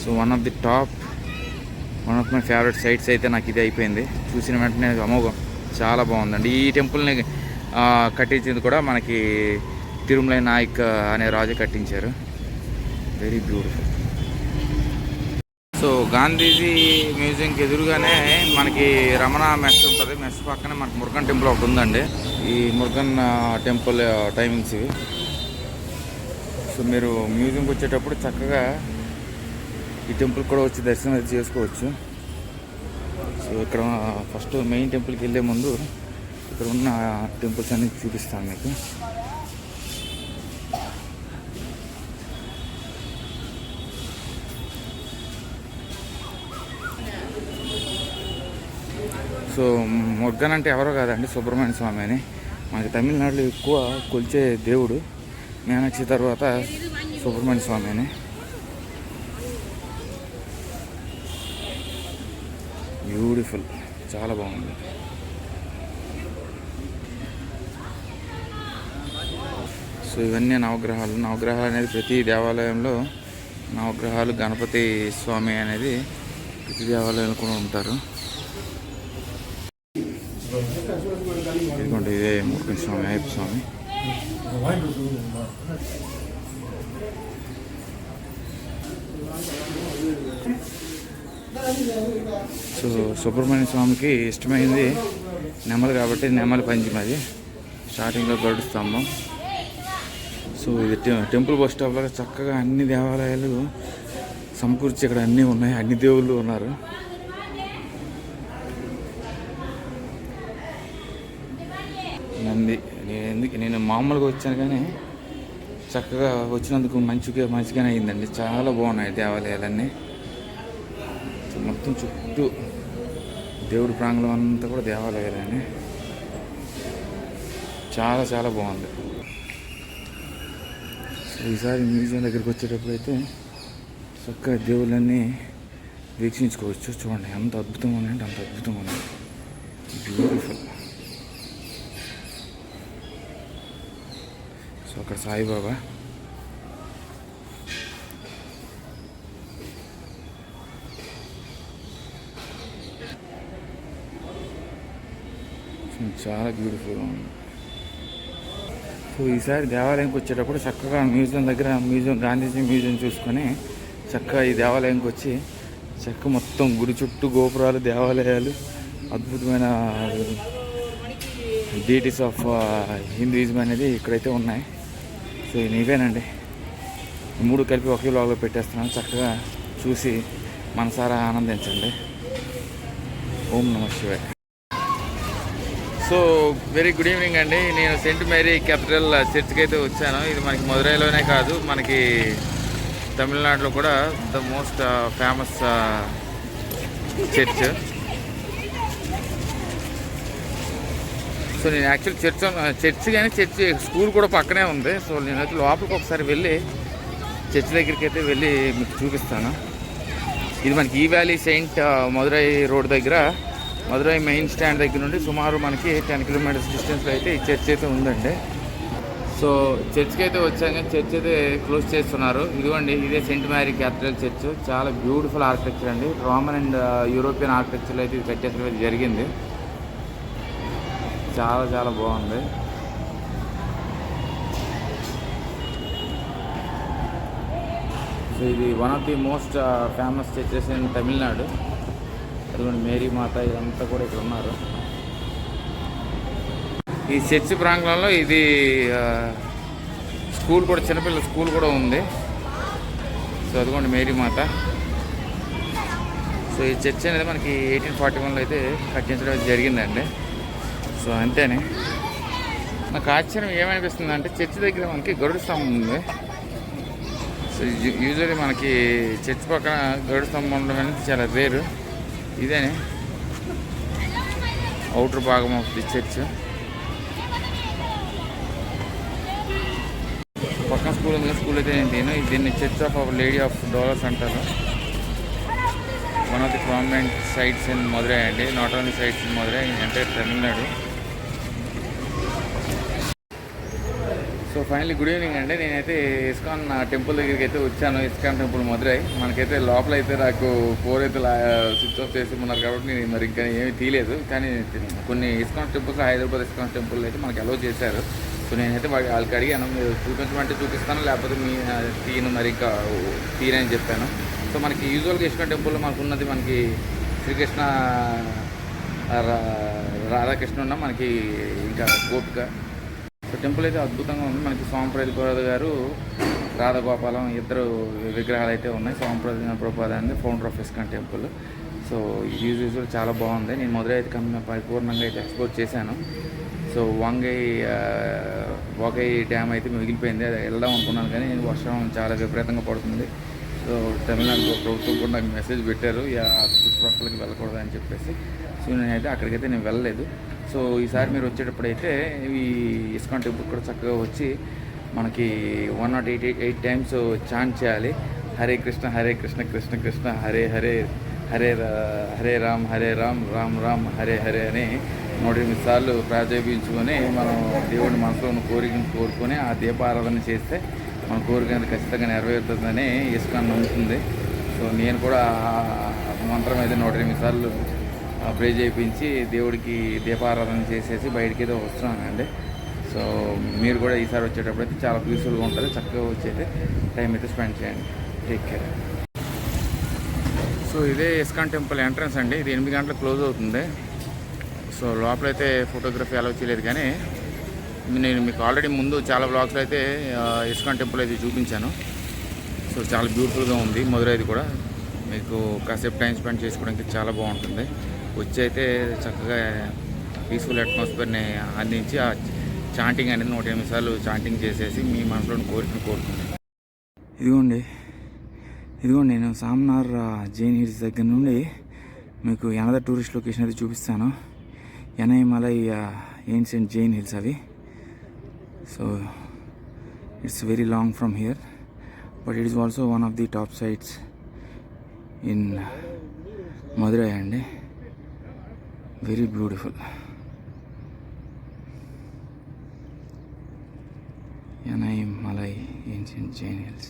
So one of my favourite sites అయితే నాకు ఇది అయిపోయింది. చూసిన వెంటనే అమోఘం, చాలా బాగుందండి. ఈ టెంపుల్ని కట్టించింది కూడా మనకి తిరుమలై నాయక్ అనే రాజు కట్టించారు. Very beautiful. సో గాంధీజీ మ్యూజియంకి ఎదురుగానే మనకి రమణ మెస్ ఉంటుంది. మెస్ పక్కనే మనకి మురుగన్ టెంపుల్ ఒకటి ఉందండి. ఈ మురుగన్ టెంపుల్ టైమింగ్స్ ఇవి. సో మీరు మ్యూజియంకి వచ్చేటప్పుడు చక్కగా ఈ టెంపుల్ కూడా వచ్చి దర్శనం అయితే చేసుకోవచ్చు. సో ఇక్కడ ఫస్ట్ మెయిన్ టెంపుల్కి వెళ్ళే ముందు ఇక్కడ ఉన్న టెంపుల్స్ అన్ని చూపిస్తాను మీకు. సో మురుగన్ అంటే ఎవరో కాదండి, సుబ్రహ్మణ్య స్వామి అని. మనకి తమిళనాడులో ఎక్కువ కొలిచే దేవుడు మీనాక్షి తర్వాత సుబ్రహ్మణ్య స్వామి అని. బ్యూటిఫుల్, చాలా బాగుంది. సో ఇవన్నీ నవగ్రహాలు అనేది ప్రతి దేవాలయంలో నవగ్రహాలు, గణపతి స్వామి అనేది ప్రతి దేవాలయంలో కూడా ఉంటారు. ఇదిగోండి, ఇదే మురుగన్ స్వామి, అయ్యప్ప స్వామి. సో సుబ్రహ్మణ్య స్వామికి ఇష్టమైంది నెమలు కాబట్టి నెమలి పంచమి అది. స్టార్టింగ్లో గరుడ స్తంభం. సో ఇది టెంపుల్ బస్ స్టాప్లో చక్కగా అన్ని దేవాలయాలు సమకూర్చి ఇక్కడ అన్నీ ఉన్నాయి, అన్ని దేవుళ్ళు ఉన్నారు. నంది నేను మామూలుగా వచ్చాను కానీ చక్కగా వచ్చినందుకు మంచిగానే అయిందండి. చాలా బాగున్నాయి దేవాలయాలన్నీ. మొత్తం చుట్టూ దేవుడి ప్రాంగణం అంతా కూడా దేవాలయాలన్నీ. చాలా చాలా బాగుంది. ఈసారి మ్యూజియం దగ్గరికి వచ్చేటప్పుడు అయితే చక్కగా దేవుళ్ళన్నీ వీక్షించుకోవచ్చు. చూడండి ఎంత అద్భుతంగా ఉన్నాయంటే అంత అద్భుతంగా ఉన్నాయి. బ్యూటిఫుల్. సో అక్కడ సాయిబాబా. చాలా బ్యూటిఫుల్గా ఉంది. సో ఈసారి దేవాలయంకి వచ్చేటప్పుడు చక్కగా మ్యూజియం దగ్గర గాంధీజీ మ్యూజియం చూసుకొని చక్కగా ఈ దేవాలయంకి వచ్చి చక్కగా మొత్తం గుడి చుట్టూ గోపురాలు, దేవాలయాలు, అద్భుతమైన డీటీస్ ఆఫ్ హిందూయిజం అనేది ఇక్కడైతే ఉన్నాయి. సో ఇవేనండి, మూడు కలిపి ఒకే బ్లాగ్లో పెట్టేస్తున్నాను. చక్కగా చూసి మనసారా ఆనందించండి. ఓం నమః శివాయ. సో వెరీ గుడ్ ఈవినింగ్ అండి. నేను సెయింట్ మేరీ క్యాథడ్రల్ చర్చ్కి అయితే వచ్చాను. ఇది మనకి మదురైలోనే కాదు, మనకి తమిళనాడులో కూడా the most famous church. So నేను యాక్చువల్ చర్చ్ కానీ చర్చ్ స్కూల్ కూడా పక్కనే ఉంది. సో నేనైతే లోపలికి ఒకసారి వెళ్ళి చర్చ్ దగ్గరికి అయితే వెళ్ళి మీకు చూపిస్తాను. ఇది మనకి ఈ వ్యాలీ సెయింట్ మదురై రోడ్ దగ్గర, మదురై మెయిన్ స్టాండ్ దగ్గర నుండి సుమారు మనకి 10 కిలోమీటర్స్ డిస్టెన్స్లో అయితే ఈ చర్చ్ అయితే ఉందండి. సో చర్చ్కి అయితే వచ్చాక చర్చ్ అయితే క్లోజ్ చేస్తున్నారు. ఇదిగోండి, ఇదే సెయింట్ మేరీ క్యాథడ్రల్ చర్చ్. చాలా బ్యూటిఫుల్ ఆర్కిటెక్చర్ అండి. రోమన్ అండ్ యూరోపియన్ ఆర్కిటెక్చర్లో అయితే ఇది కట్టేసరికి అయితే జరిగింది. చాలా చాలా బాగుంది. సో ఇది one of the most famous churches in Tamil Nadu. అదిగోండి మేరీ మాత, ఇదంతా కూడా ఇక్కడ ఉన్నారు. ఈ చర్చి ప్రాంగణంలో ఇది స్కూల్ కూడా, చిన్నపిల్లల స్కూల్ కూడా ఉంది. సో అదిగోండి మేరీ మాత. సో ఈ చర్చ్ అనేది మనకి 1841లో అయితే కట్టించడం జరిగిందండి. సో అంతేనే. నాకు ఆశ్చర్యం ఏమనిపిస్తుంది అంటే చర్చ్ దగ్గర మనకి గరుడ స్తంభం ఉంది. సో యూజువల్లీ మనకి చర్చ్ పక్కన గరుడ స్తంభం ఉండడం అనేది చాలా రేరు. ఇదేనే అవుటర్ భాగం ఆఫ్ ది చర్చ్. పక్కన స్కూల్ ఉంది, స్కూల్ అయితే నేను దీన్ని Church of Our Lady of Dolours అంటారు. One of the prominent sites in Madurai అండి. Not only sites in Madurai, entire Tamil Nadu. So finally good evening అండి. నేనైతే ఇస్కాన్ టెంపుల్ దగ్గరికి అయితే వచ్చాను. ఇస్కాన్ టెంపుల్ మధురై. మనకైతే లోపల అయితే నాకు ఫోన్ అయితే స్విచ్ ఆఫ్ చేసి ఉన్నారు కాబట్టి నేను మరి ఇంకా ఏమీ తీయలేదు. కానీ కొన్ని ISKCON temples, Hyderabad ISKCON temple అయితే మనకి అలౌ చేశారు. సో నేనైతే వాళ్ళకి అడిగాను, మీరు చూపించమంటే చూపిస్తాను, లేకపోతే మీ తీయను మరి ఇంకా తీరని చెప్పాను. సో మనకి యూజువల్గా ఇస్కాన్ టెంపుల్లో మనకు ఉన్నది మనకి శ్రీకృష్ణ, రాధాకృష్ణ ఉన్న మనకి ఇంకా గోపిక. సో టెంపుల్ అయితే అద్భుతంగా ఉంది. మనకి స్వామిప్రద గారు, రాధగోపాలం ఇద్దరు విగ్రహాలు అయితే ఉన్నాయి. స్వామిప్రద ప్రభుపాద అనేది founder of ISKCON temple. So usual చాలా బాగుంది. నేను మొదలై అయితే పరిపూర్ణంగా అయితే ఎక్స్ప్లోర్ చేశాను. సో వాగై డ్యామ్ అయితే మిగిలిపోయింది, అది వెళ్దాం అనుకున్నాను కానీ వర్షం చాలా విపరీతంగా పడుతుంది. సో తమిళనాడు ప్రభుత్వం కూడా నాకు మెసేజ్ పెట్టారు, చుట్టుపక్కలకి వెళ్ళకూడదు అని చెప్పేసి. సో నేనైతే అక్కడికైతే నేను వెళ్ళలేదు. సో ఈసారి మీరు వచ్చేటప్పుడైతే ఈ ఇస్కాన్ టెంపుల్ కూడా చక్కగా వచ్చి మనకి 108 టైమ్స్ చాంట్ చేయాలి. హరే కృష్ణ కృష్ణ కృష్ణ హరే హరే, హరే రామ్ రామ్ రామ్ హరే హరే అని 108 సార్లు ప్రాజేపించుకొని మనం దేవుడి మనసులో ఉన్న కోరికను కోరుకొని ఆ దీపారాధన చేస్తే మన కోరిక అనేది ఖచ్చితంగా నెరవేరుతుందని ఇస్కాన్ నమ్ముతుంది. సో నేను కూడా మంత్రం అయితే 108 సార్లు ప్రే చేయించి దేవుడికి దీపారాధన చేసేసి బయటికి అయితే వస్తున్నానండి. సో మీరు కూడా ఈసారి వచ్చేటప్పుడు అయితే చాలా పీస్ఫుల్గా ఉంటుంది. చక్కగా వచ్చేది టైం అయితే స్పెండ్ చేయండి. Take care. సో ఇదే ఇస్కాన్ టెంపుల్ ఎంట్రన్స్ అండి. ఇది 8 గంటలకు క్లోజ్ అవుతుంది. సో లోపలైతే ఫోటోగ్రఫీ అలౌ చేయలేదు, కానీ నేను మీకు ఆల్రెడీ ముందు చాలా బ్లాగ్స్లో అయితే ఇస్కాన్ టెంపుల్ అయితే చూపించాను. సో చాలా బ్యూటిఫుల్గా ఉంది. మధురైది కూడా మీకు కాసేపు టైం స్పెండ్ చేసుకోవడానికి చాలా బాగుంటుంది. వచ్చి అయితే చక్కగా పీస్ఫుల్ అట్మాస్ఫియర్ని అందించి ఆ చాంటింగ్ అనేది 108 సార్లు చాంటింగ్ చేసేసి మీ మనసులోని కోరికను కోరుకుంటాను. ఇదిగోండి నేను సామ్నార్ జైన్ హిల్స్ దగ్గర నుండి మీకు అనదర్ టూరిస్ట్ లొకేషన్ అయితే చూపిస్తాను. యనైమలై ఏన్షియంట్ జైన్ హిల్స్ అవి. So it's very long from here, but it is also one of the top sites in Madurai అండి. Very beautiful. Yanaimalai ancient Jain hills.